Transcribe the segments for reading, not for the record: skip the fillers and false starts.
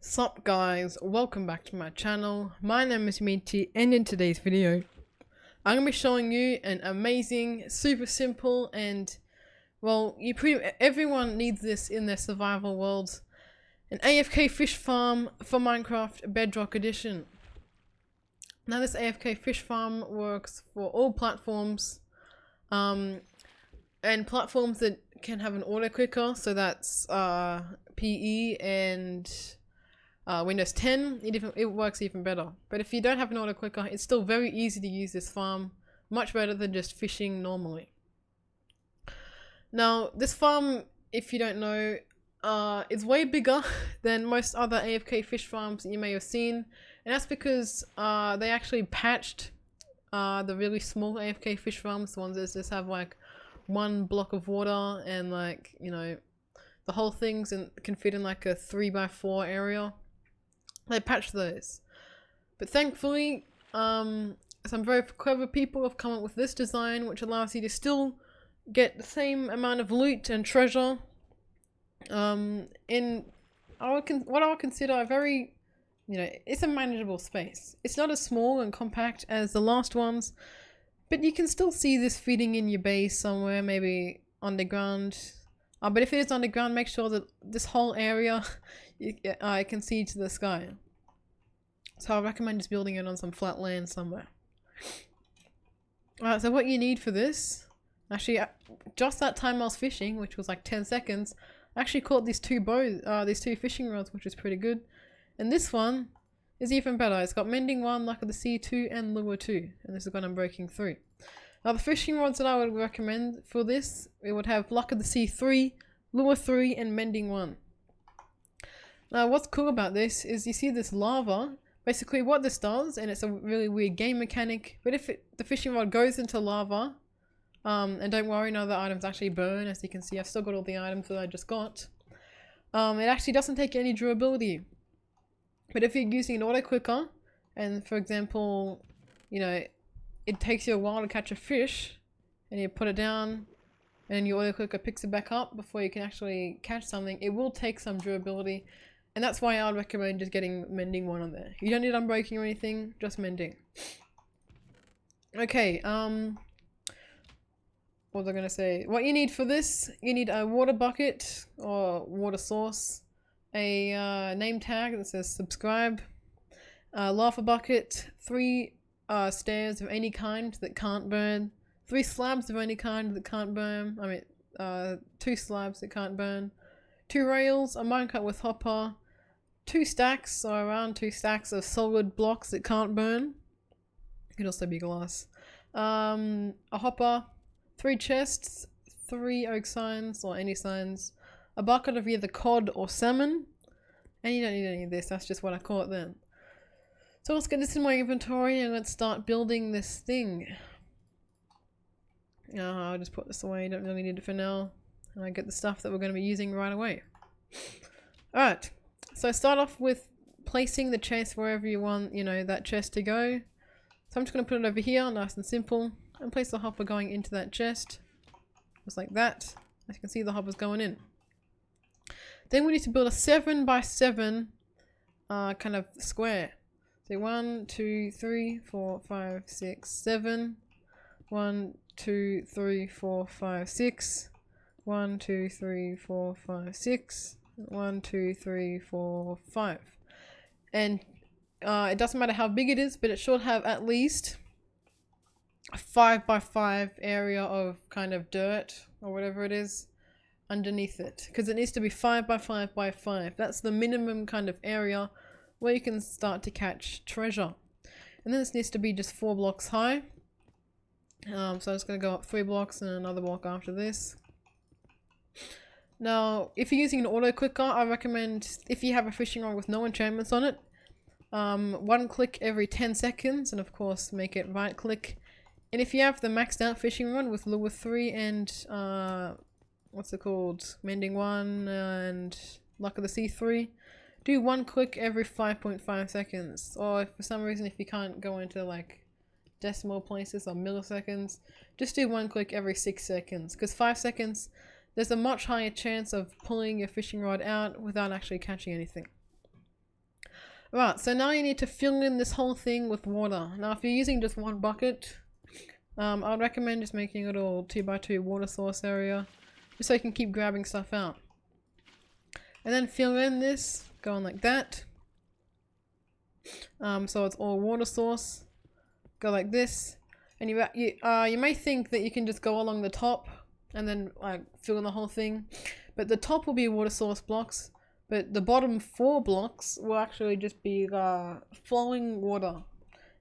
Sup guys, welcome back to my channel. My name is Mintyy, and in today's video I'm going to be showing you an amazing, super simple and well, everyone needs this in their survival worlds, an AFK fish farm for Minecraft Bedrock Edition. Now this AFK fish farm works for all platforms and platforms that can have an auto clicker, so that's PE and Windows 10, it works even better. But if you don't have an auto clicker, it's still very easy to use this farm, much better than just fishing normally. Now this farm, if you don't know, is way bigger than most other AFK fish farms that you may have seen, and that's because they actually patched the really small AFK fish farms, the ones that just have like one block of water and like, you know, the whole things can fit in like a 3x4 area. They patched those, but thankfully some very clever people have come up with this design, which allows you to still get the same amount of loot and treasure in what I would consider a very, you know, it's a manageable space. It's not as small and compact as the last ones, but you can still see this fitting in your base somewhere, maybe underground. But if it is underground, make sure that this whole area you can see to the sky. So I recommend just building it on some flat land somewhere. Alright, so what you need for this, actually just that time I was fishing, which was like 10 seconds, I actually caught these two fishing rods, which is pretty good. And this one is even better. It's got Mending 1, Luck of the Sea 2, and Lure 2. And this is what I'm breaking 3. Now the fishing rods that I would recommend for this, it would have Luck of the Sea 3, Lure 3, and Mending 1. Now what's cool about this is you see this lava. Basically what this does, and it's a really weird game mechanic, but if the fishing rod goes into lava, and don't worry, none of the items actually burn. As you can see, I've still got all the items that I just got. It actually doesn't take any durability. But if you're using an auto clicker, and for example, you know, it takes you a while to catch a fish, and you put it down, and your auto clicker picks it back up before you can actually catch something, it will take some durability. And that's why I would recommend just getting Mending 1 on there. You don't need unbreaking or anything, just Mending. Okay, what was I gonna say? What you need for this, you need a water bucket or water source, a name tag that says subscribe, a lava bucket, 3 stairs of any kind that can't burn, 3 slabs of any kind that can't burn, 2 slabs that can't burn, 2 rails, a minecart with hopper, 2 stacks, or around 2 stacks of solid blocks that can't burn. It could also be glass. A hopper, 3 chests, 3 oak signs or any signs, a bucket of either cod or salmon, and you don't need any of this, that's just what I caught then. So let's get this in my inventory and let's start building this thing. I'll just put this away, don't really need it for now. And I get the stuff that we're going to be using right away. Alright, so start off with placing the chest wherever you want, you know, that chest to go. So I'm just going to put it over here, nice and simple, and place the hopper going into that chest. Just like that. As you can see, the hopper's going in. Then we need to build a 7x7 kind of square. So 1, 2, 3, 4, 5, 6, 7. 1, 2, 3, 4, 5, 6. 1, 2, 3, 4, 5, 6. 1, 2, 3, 4, 5. And it doesn't matter how big it is, but it should have at least a 5x5 area of kind of dirt or whatever it is underneath it, because it needs to be 5x5x5. That's the minimum kind of area where you can start to catch treasure. And then this needs to be just 4 blocks high. So I'm just going to go up 3 blocks and another block after this. Now, if you're using an auto clicker, I recommend, if you have a fishing rod with no enchantments on it, 1 click every 10 seconds, and of course make it right click. And if you have the maxed out fishing rod with Lure 3 and what's it called, Mending 1 and Luck of the Sea 3, do 1 click every 5.5 seconds. Or if for some reason if you can't go into like decimal places or milliseconds, just do 1 click every 6 seconds, because 5 seconds there's a much higher chance of pulling your fishing rod out without actually catching anything. Right, so now you need to fill in this whole thing with water. Now if you're using just one bucket, I'd recommend just making a little 2x2 water source area, just so you can keep grabbing stuff out. And then fill in this, going like that. So it's all water source. Go like this. And you may think that you can just go along the top and then like fill in the whole thing. But the top will be water source blocks. But the bottom 4 blocks will actually just be flowing water.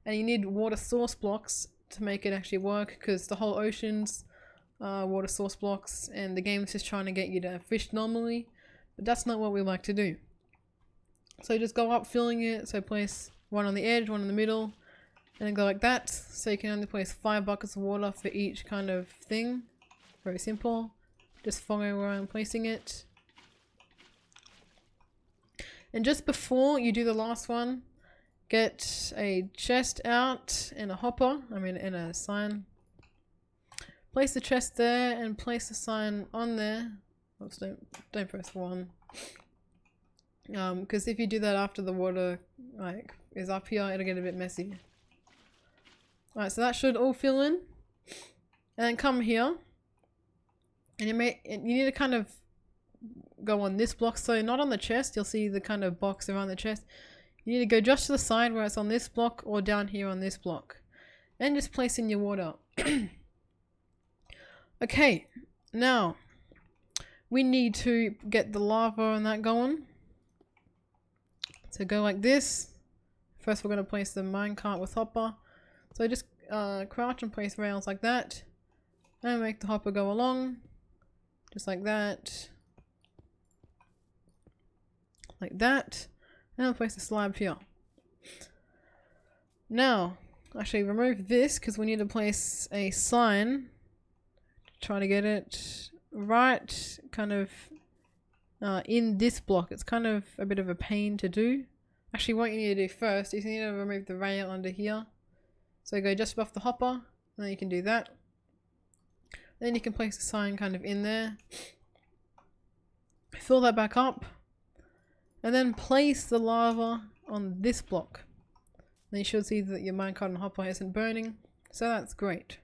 And you need water source blocks to make it actually work, because the whole ocean's water source blocks and the game's just trying to get you to fish normally. But that's not what we like to do. So just go up filling it, so place one on the edge, one in the middle, and then go like that. So you can only place 5 buckets of water for each kind of thing. Very simple. Just follow where I'm placing it. And just before you do the last one, get a chest out and a hopper, and a sign. Place the chest there and place the sign on there. Oops, don't press 1. Because if you do that after the water is up here, it'll get a bit messy. Alright, so that should all fill in. And then come here. And you need to kind of go on this block, so not on the chest. You'll see the kind of box around the chest. You need to go just to the side where it's on this block, or down here on this block, and just place in your water. Okay, now we need to get the lava and that going. So go like this. First we're going to place the minecart with hopper. So just crouch and place rails like that, and make the hopper go along just like that. Like that, and I'll place the slab here. Now, actually remove this because we need to place a sign. Try to get it right kind of in this block. It's kind of a bit of a pain to do. Actually, what you need to do first is you need to remove the rail under here. So go just above the hopper, and then you can do that. Then you can place the sign kind of in there. Fill that back up. And then place the lava on this block. Then you should see that your minecart and hopper isn't burning. So that's great.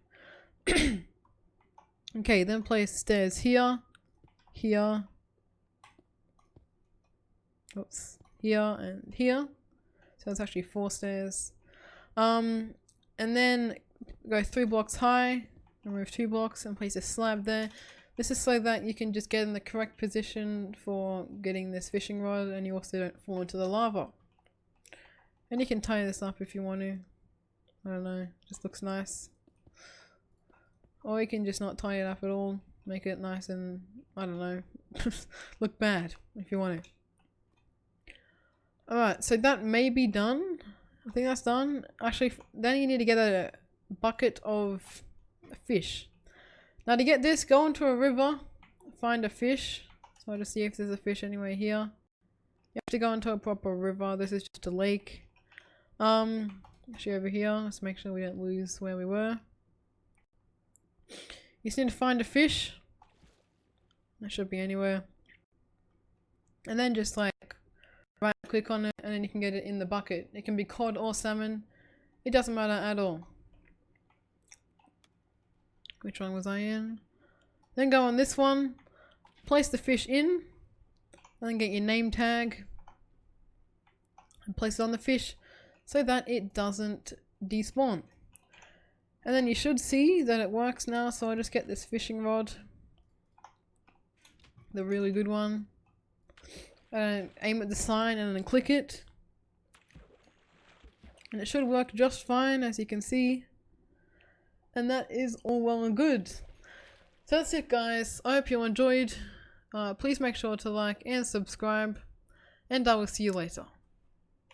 Okay, then place stairs here, here, oops, here and here. So it's actually 4 stairs. And then go 3 blocks high, remove 2 blocks and place a slab there. This is so that you can just get in the correct position for getting this fishing rod, and you also don't fall into the lava. And you can tie this up if you want to. I don't know, just looks nice. Or you can just not tie it up at all, make it nice and, I don't know, look bad if you want to. Alright, so that may be done. I think that's done. Actually, then you need to get a bucket of fish. Now to get this, go into a river, find a fish. So I'll just see if there's a fish anywhere here. You have to go into a proper river. This is just a lake. Actually over here, let's make sure we don't lose where we were. You just need to find a fish. That should be anywhere. And then just like right click on it, and then you can get it in the bucket. It can be cod or salmon. It doesn't matter at all. Which one was I in? Then go on this one, place the fish in, and then get your name tag and place it on the fish so that it doesn't despawn. And then you should see that it works now, so I just get this fishing rod, the really good one, and aim at the sign and then click it. And it should work just fine, as you can see. And that is all well and good. So that's it, guys. I hope you enjoyed. Please make sure to like and subscribe, and I will see you later.